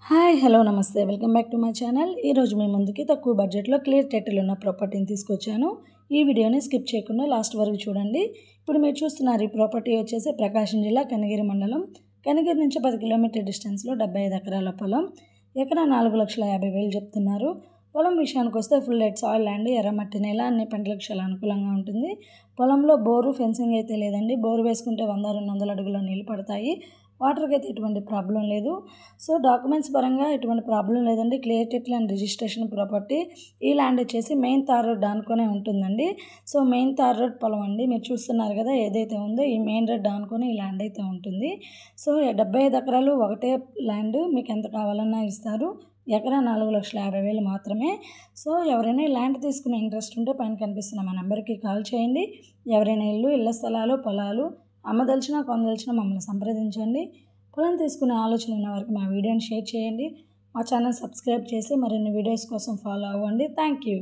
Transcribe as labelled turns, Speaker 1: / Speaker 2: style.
Speaker 1: Hi hello నమస్తే welcome back to my channel. ఈరోజు మీ ముందుకి తక్కువ బడ్జెట్లో క్లియర్ టైటిల్ ఉన్న ప్రాపర్టీని తీసుకొచ్చాను. ఈ వీడియోని స్కిప్ చేయకుండా లాస్ట్ వరకు చూడండి. ఇప్పుడు మీరు చూస్తున్నారు ఈ ప్రాపర్టీ వచ్చేసి ప్రకాశం జిల్లా కనిగిరి మండలం. కనిగిరి నుంచి 10 కిలోమీటర్ డిస్టెన్స్లో 75 ఎకరాల పొలం. ఎకరా 4,50,000 చెప్తున్నారు. పొలం విషయానికి వస్తే ఫుల్ రెడ్ సాయిల్ ల్యాండ్, ఎర్రమట్టి నేల, అన్ని పంటలకు చాలా అనుకూలంగా ఉంటుంది. పొలంలో బోరు ఫెన్సింగ్ అయితే లేదండి. బోరు వేసుకుంటే 100-200 అడుగుల నీళ్ళు పడతాయి. వాటర్కి అయితే ఎటువంటి ప్రాబ్లం లేదు. సో డాక్యుమెంట్స్ పరంగా ఎటువంటి ప్రాబ్లం లేదండి. Clear title and registration property. ఈ ల్యాండ్ వచ్చేసి మెయిన్ తార్ రోడ్ ఆనుకొనే ఉంటుందండి. సో మెయిన్ తార్ రోడ్ పొలం అండి. మీరు చూస్తున్నారు కదా ఏదైతే ఉందో ఈ మెయిన్ రోడ్ ఆనుకొని ఈ ల్యాండ్ అయితే ఉంటుంది. సో 75 ఎకరాలు ఒకటే ల్యాండ్, మీకు ఎంత కావాలన్నా ఇస్తారు. ఎకరా 4,50,000 మాత్రమే. సో ఎవరైనా ల్యాండ్ తీసుకునే ఇంట్రెస్ట్ ఉంటే పైన కనిపిస్తున్న మా నెంబర్కి కాల్ చేయండి. ఎవరైనా ఇళ్ల స్థలాలు, పొలాలు అమ్మదలిచినా కొనదలిచినా మమ్మల్ని సంప్రదించండి. పొలం తీసుకునే ఆలోచన ఉన్న వారికి మా వీడియోని షేర్ చేయండి. మా ఛానల్ సబ్స్క్రైబ్ చేసి మరిన్ని వీడియోస్ కోసం ఫాలో అవ్వండి. Thank you.